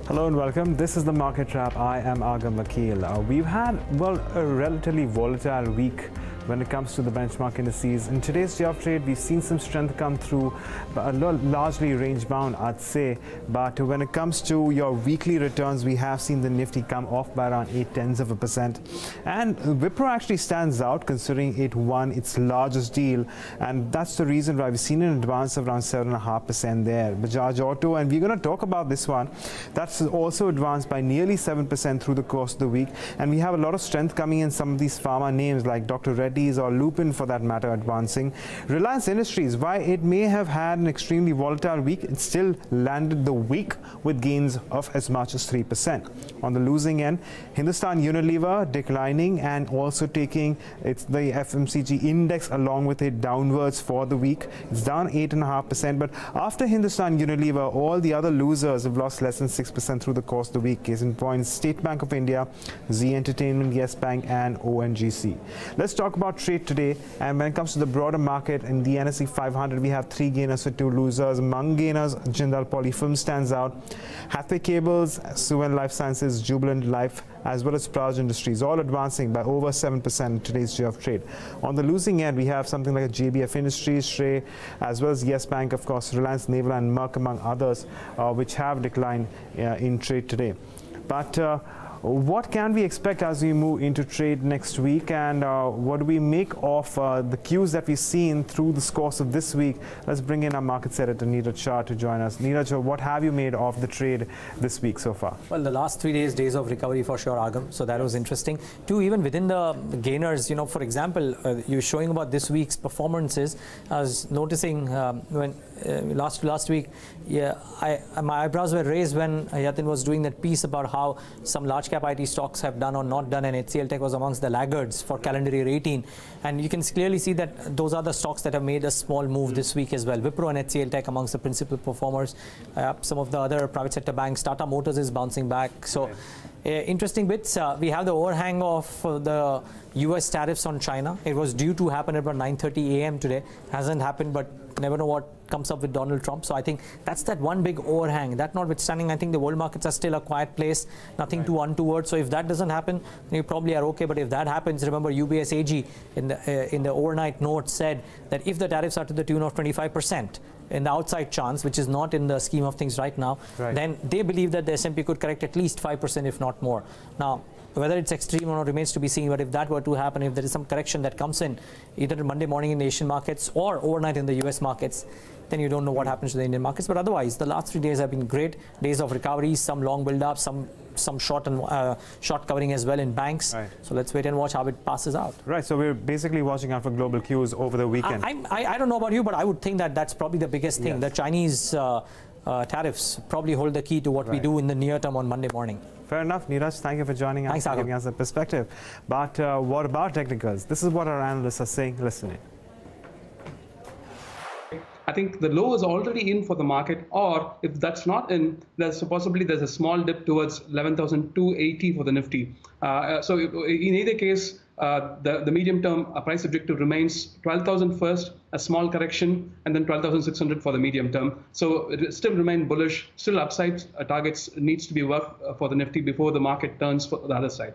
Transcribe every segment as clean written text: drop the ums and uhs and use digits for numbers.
Hello and welcome. This is the Market Trap. I am Agam Vakil. We've had, a relatively volatile week when it comes to the benchmark indices. In today's day of trade, we've seen some strength come through, largely range-bound, I'd say. But when it comes to your weekly returns, we have seen the Nifty come off by around 0.8%. And Wipro actually stands out, considering it won its largest deal. And that's the reason why we've seen an advance of around 7.5% there. Bajaj Auto, and we're going to talk about this one, that's also advanced by nearly 7% through the course of the week. And we have a lot of strength coming in some of these pharma names like Dr. Reddy's or Lupin, for that matter, advancing. Reliance Industries, while it may have had an extremely volatile week, it still landed the week with gains of as much as 3%. On the losing end, Hindustan Unilever declining and also taking the FMCG index along with it downwards for the week. It's down 8.5%, but after Hindustan Unilever, all the other losers have lost less than 6% through the course of the week. Case in point, State Bank of India, Zee Entertainment, Yes Bank and ONGC. Let's talk about trade today, and when it comes to the broader market in the NSE 500, we have 3 gainers with 2 losers. Among gainers, Jindal Polyfilm stands out. Hathway Cables, Suven Life Sciences, Jubilant Life, as well as Praj Industries, all advancing by over 7% in today's day of trade. On the losing end, we have something like JBF Industries, Shrey, as well as Yes Bank, of course, Reliance Naval and Merck, among others, which have declined in trade today. But what can we expect as we move into trade next week, and what do we make of the cues that we've seen through the course of this week? Let's bring in our market editor Neeraj Shah to join us. Neeraj, what have you made of the trade this week so far? Well, the last 3 days of recovery for sure, Agam. So that was interesting. Too, even within the gainers, for example, you're showing about this week's performances. I was noticing when last week, my eyebrows were raised when Yatin was doing that piece about how some large cap IT stocks have done or not done, and HCL Tech was amongst the laggards for calendar year 18. And you can clearly see that those are the stocks that have made a small move this week as well. Wipro and HCL Tech amongst the principal performers. Some of the other private sector banks, Tata Motors is bouncing back. So interesting bits. We have the overhang of the US tariffs on China. It was due to happen at about 9:30 a.m. today. Hasn't happened, but never know what comes up with Donald Trump. So I think that's that one big overhang. That notwithstanding, I think the world markets are still a quiet place, nothing too untoward. So if that doesn't happen, then you probably are okay. But if that happens, remember UBS AG in the overnight note said that if the tariffs are to the tune of 25%, in the outside chance, which is not in the scheme of things right now, then they believe that the S&P could correct at least 5%, if not more. Now, whether it's extreme or not remains to be seen, but if that were to happen, if there is some correction that comes in, either Monday morning in the Asian markets or overnight in the US markets, then you don't know what happens to the Indian markets. But otherwise, the last 3 days have been great. Days of recovery, some long build-up, some short and short covering as well in banks. So let's wait and watch how it passes out. Right, so we're basically watching out for global cues over the weekend. I don't know about you, but I would think that that's probably the biggest thing. The Chinese tariffs probably hold the key to what we do in the near term on Monday morning. Fair enough, Neeraj. Thank you for joining us and giving us a perspective. But what about technicals? This is what our analysts are saying. Listen in. I think the low is already in for the market, or if that's not in, there's a small dip towards 11,280 for the Nifty. So in either case, the medium-term price objective remains 12,000 first, a small correction, and then 12,600 for the medium term. So it still remain bullish. Still upside targets needs to be worked for the Nifty before the market turns for the other side.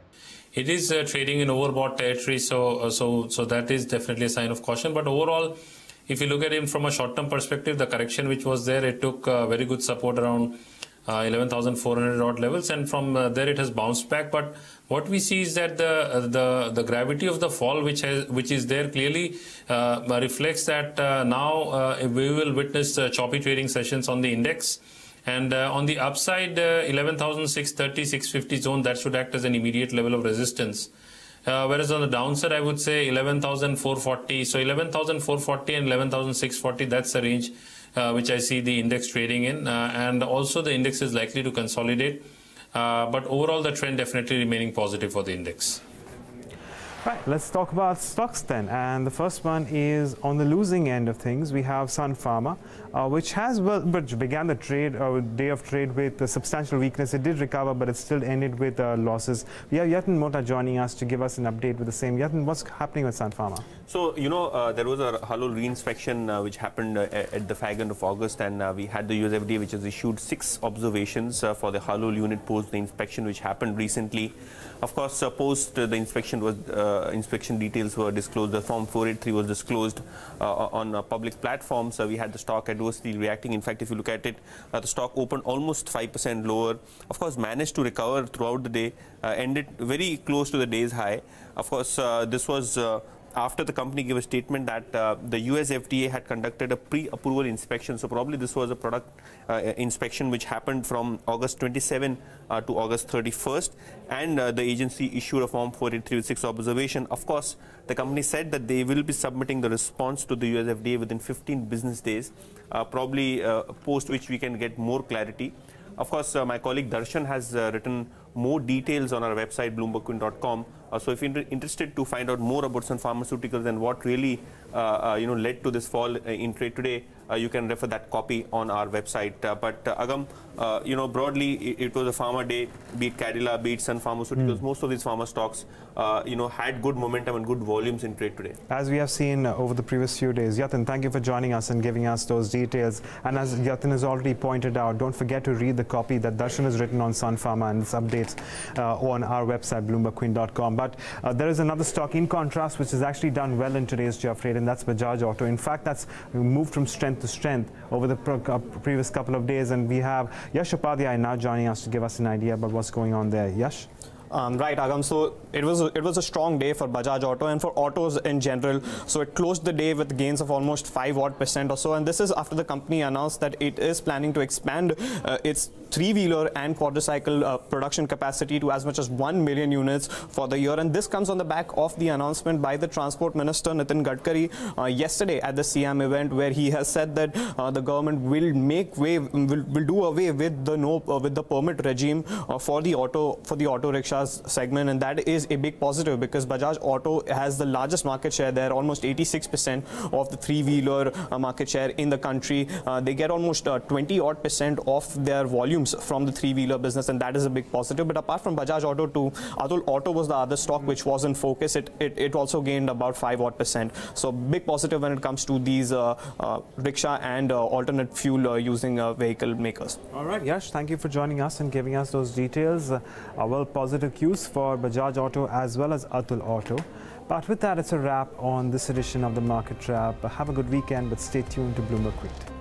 It is trading in overbought territory, so that is definitely a sign of caution. But overall, if you look at it from a short-term perspective, the correction which was there, it took very good support around 11,400 odd levels, and from there it has bounced back. But what we see is that the gravity of the fall which is there clearly reflects that now we will witness choppy trading sessions on the index. And on the upside, 11,630, 650 zone, that should act as an immediate level of resistance. Whereas on the downside, I would say 11,440. So 11,440 and 11,640, that's the range which I see the index trading in. And also the index is likely to consolidate. But overall, the trend definitely remaining positive for the index. Right, let's talk about stocks then. And the first one is on the losing end of things. We have Sun Pharma, which began the day of trade with a substantial weakness. It did recover, but it still ended with losses. We have Yatin Mota joining us to give us an update with the same. Yatin, what's happening with Sun Pharma? So, you know, there was a halal reinspection which happened at the fag end of August, and we had the US FDA which has issued 6 observations for the halal unit post the inspection which happened recently. Of course, post the inspection was inspection details were disclosed. The Form 483 was disclosed on public platforms. We had the stock adversely reacting. In fact, if you look at it, the stock opened almost 5% lower. Of course, managed to recover throughout the day, ended very close to the day's high. Of course, this was after the company gave a statement that the US FDA had conducted a pre-approval inspection. So probably this was a product inspection which happened from August 27 to August 31st, and the agency issued a Form 483 with 6 observation. Of course, the company said that they will be submitting the response to the US FDA within 15 business days, probably post which we can get more clarity. Of course, my colleague Darshan has written more details on our website, bloombergquint.com. So if you're interested to find out more about Sun Pharmaceuticals and what really led to this fall in trade today, you can refer that copy on our website. But Agam, broadly, it was a pharma day, be it Cadila, be it Sun Pharmaceuticals. Most of these pharma stocks, had good momentum and good volumes in trade today. As we have seen over the previous few days. Yatin, thank you for joining us and giving us those details. And as Yatin has already pointed out, don't forget to read the copy that Darshan has written on Sun Pharma and its updates on our website, bloombergquint.com. But there is another stock in contrast which has actually done well in today's job trade, and that's Bajaj Auto. In fact, that's moved from strength to strength over the previous couple of days, and we have Yash Upadhyay now joining us to give us an idea about what's going on there. Yash? Right, Agam. So it was a strong day for Bajaj Auto and for autos in general. So it closed the day with gains of almost 5% or so, and this is after the company announced that it is planning to expand its three-wheeler and quadricycle production capacity to as much as 1 million units for the year. And this comes on the back of the announcement by the Transport Minister Nitin Gadkari yesterday at the CM event, where he has said that the government will will do away with the permit regime for the auto rickshaws segment, and that is a big positive because Bajaj Auto has the largest market share there, almost 86% of the three-wheeler market share in the country. They get almost 20% of their volumes from the three-wheeler business, and that is a big positive. But apart from Bajaj Auto, Atul Auto was the other stock which was in focus. It also gained about 5%. So big positive when it comes to these rickshaw and alternate fuel using vehicle makers. All right, Yash, thank you for joining us and giving us those details. Well, positive cues for Bajaj Auto as well as Atul Auto. But with that, it's a wrap on this edition of the Market Wrap. Have a good weekend, but stay tuned to Bloomberg Quint.